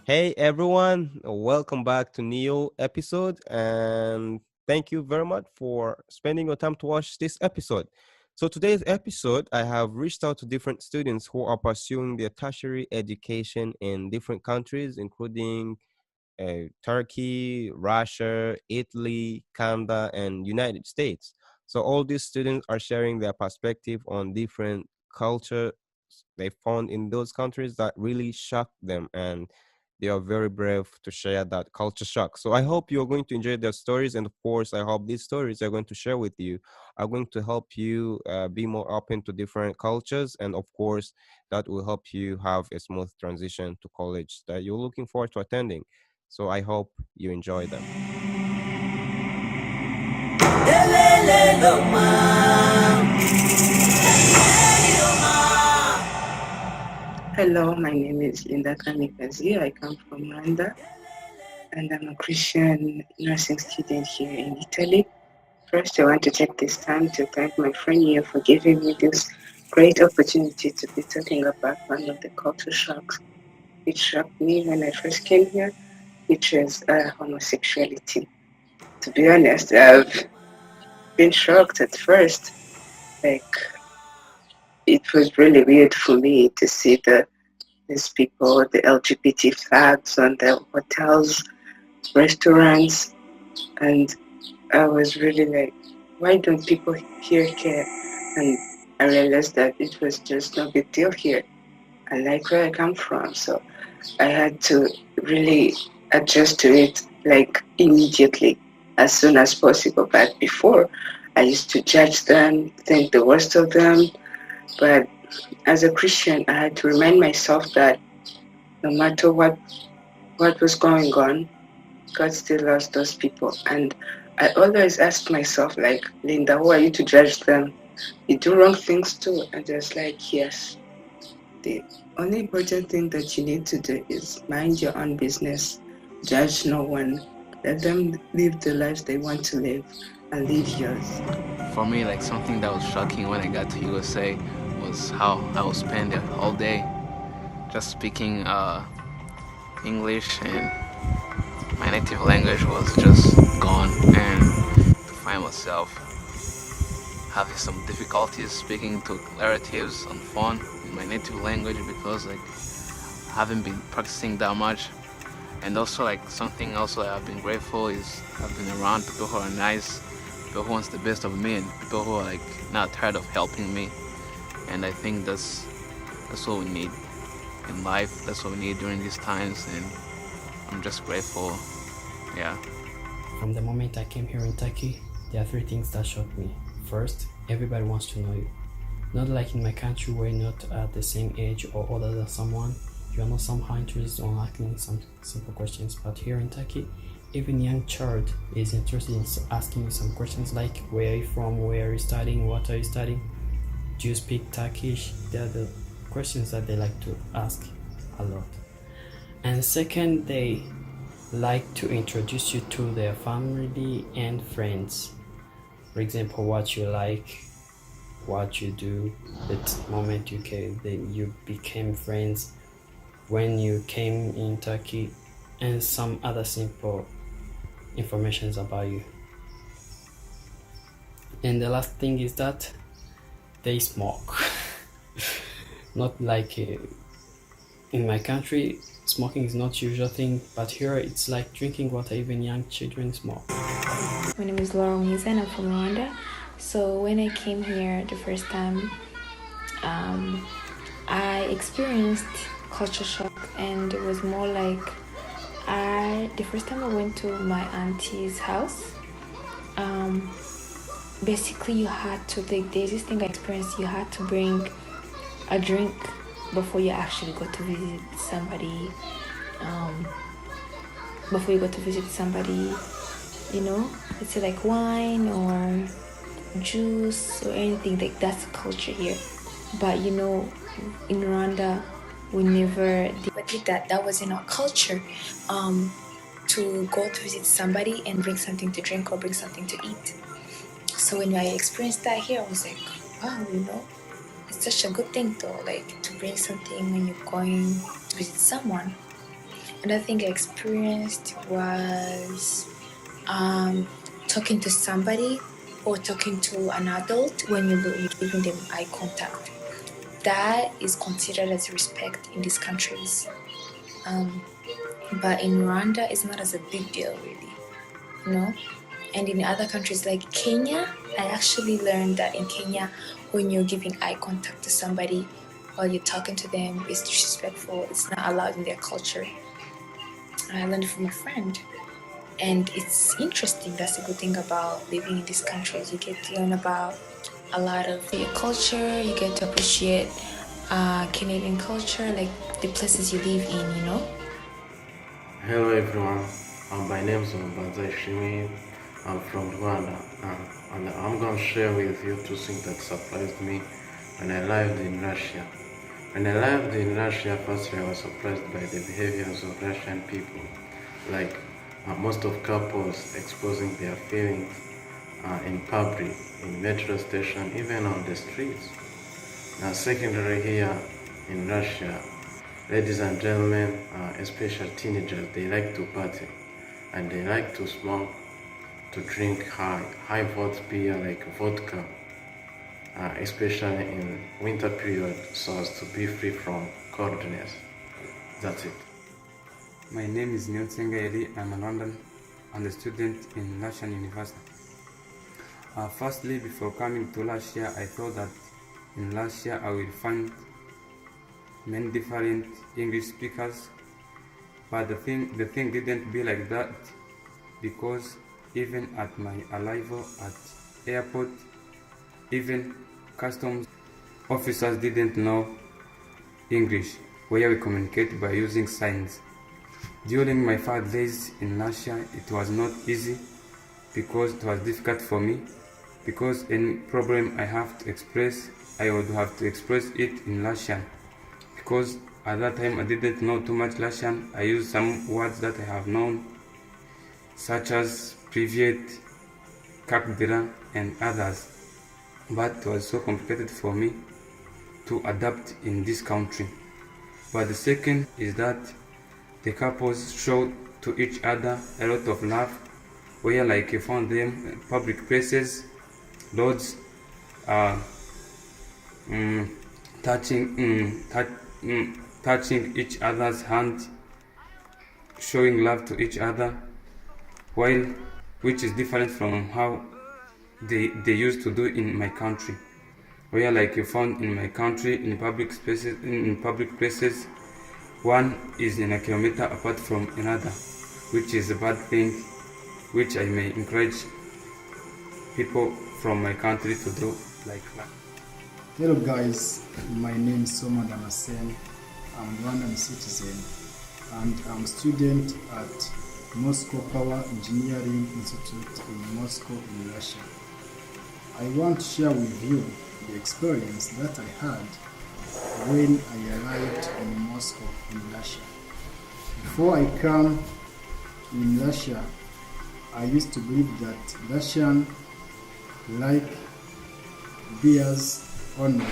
Hey everyone, welcome back to Neo episode and thank you very much for spending your time to watch this episode. So today's episode I have reached out to different students who are pursuing their tertiary education in different countries including Turkey, Russia, Italy, Canada, and United States. So all these students are sharing their perspective on different culture they found in those countries that really shocked them, and they are very brave to share that culture shock. So I hope you're going to enjoy their stories, and of course, I hope these stories are going to share with you are going to help you be more open to different cultures, and of course, that will help you have a smooth transition to college that you're looking forward to attending. So I hope you enjoy them. Hello, my name is Linda Kamikazi. I come from Rwanda and I'm a Christian nursing student here in Italy. First, I want to take this time to thank my friend here for giving me this great opportunity to be talking about one of the culture shocks which shocked me when I first came here, which is homosexuality. To be honest, I've been shocked at first. Like, it was really weird for me to see these people, the LGBT flags on the hotels, restaurants, and I was really like, why don't people here care? And I realized that it was just no big deal here. I like where I come from, so I had to really adjust to it like immediately, as soon as possible. But before, I used to judge them, think the worst of them. But as a Christian, I had to remind myself that no matter what was going on, God still loves those people. And I always ask myself, like, Linda, who are you to judge them? You do wrong things too. And just like, yes, the only important thing that you need to do is mind your own business, judge no one, let them live the lives they want to live and live yours. For me, like something that was shocking when I got to USA was how I would spend the whole day just speaking English, and my native language was just gone, and to find myself having some difficulties speaking to relatives on phone in my native language because like I haven't been practicing that much. And also like something also I've been grateful is I've been around people who are nice, people who wants the best of me, and people who are like not tired of helping me. And I think that's what we need in life. That's what we need during these times, and I'm just grateful. Yeah. From the moment I came here in Turkey, there are three things that shocked me. First, everybody wants to know you. Not like in my country where you're not at the same age or older than someone, you are not somehow interested in asking some simple questions. But here in Turkey, even young child is interested in asking you some questions like where are you from, where are you studying, what are you studying, do you speak Turkish? They are the questions that they like to ask a lot. And second, they like to introduce you to their family and friends. For example, what you like, what you do, the moment you became friends, when you came in Turkey, and some other simple informations about you. And the last thing is that they smoke. Not like in my country, smoking is not usual thing, but here it's like drinking water. Even young children smoke. My name is Laura Misa and I'm from Rwanda. So when I came here the first time, I experienced culture shock, and it was more like the first time I went to my auntie's house. Basically, you had to there's this thing I experienced. You had to bring a drink before you actually go to visit somebody. Before you go to visit somebody, let's say like wine or juice or anything like that's culture here. But in Rwanda, we never did that. That was in our culture. To go to visit somebody and bring something to drink or bring something to eat. So when I experienced that here, I was like, wow, it's such a good thing though, like to bring something when you're going to visit someone. Another thing I experienced was talking to somebody or talking to an adult when you're giving them eye contact. That is considered as respect in these countries. But in Rwanda, it's not as a big deal, really, you know? And in other countries like Kenya, I actually learned that in Kenya, when you're giving eye contact to somebody while you're talking to them, it's disrespectful. It's not allowed in their culture. I learned it from a friend. And it's interesting. That's a good thing about living in these countries. You get to learn about a lot of your culture. You get to appreciate Canadian culture, like the places you live in, you know? Hello everyone, my name is Mbanza Ishimi. I'm from Rwanda, and I'm going to share with you two things that surprised me when I lived in Russia. When I lived in Russia, firstly I was surprised by the behaviors of Russian people, like most of couples exposing their feelings in public, in metro station, even on the streets. Now secondary here in Russia, ladies and gentlemen, especially teenagers, they like to party and they like to smoke, to drink high volt beer like vodka, especially in winter period, so as to be free from coldness. That's it. My name is Nyotsenga Eli. I'm a London and a student in Russian University. Firstly, before coming to Russia, I thought that in Russia I will find many different English speakers, but the thing didn't be like that, because even at my arrival at airport, even customs officers didn't know English, where we communicate by using signs. During my 5 days in Russia, it was not easy because it was difficult for me, because any problem I have to express, I would have to express it in Russian. Because at that time I didn't know too much Russian, I used some words that I have known, such as privet, как дела, and others. But it was so complicated for me to adapt in this country. But the second is that the couples showed to each other a lot of love, where like you found them in public places, roads, touching each other's hand, showing love to each other, which is different from how they used to do in my country, where like you found in my country in public places, one is in a kilometer apart from another, which is a bad thing, which I may encourage people from my country to do like that. Hello guys, my name is Soma Damasen. I'm Rwandan citizen and I'm student at Moscow Power Engineering Institute in Moscow in Russia. I want to share with you the experience that I had when I arrived in Moscow in Russia. Before I come in Russia, I used to believe that Russian like beers only.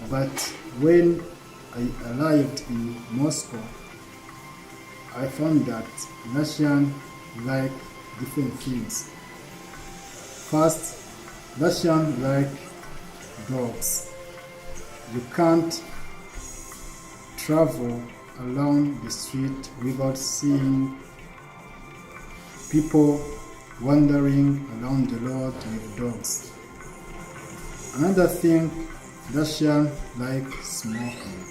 But when I arrived in Moscow, I found that Russian like different things. First, Russian like dogs. You can't travel along the street without seeing people wandering around the road with dogs. Another thing, Russian like smoking.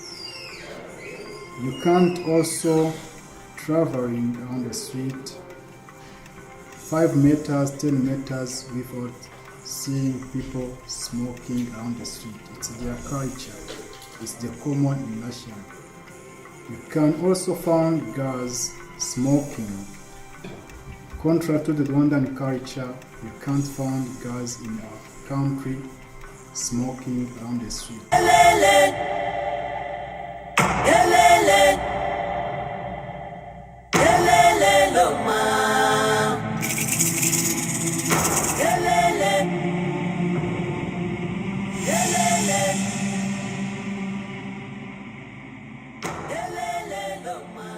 You can't also traveling around the street 5 meters, 10 meters without seeing people smoking around the street. It's their culture. It's the common in Russia. You can also find girls smoking. Contrary to the Rwandan culture, you can't find girls in our country smoking around the street. Loma.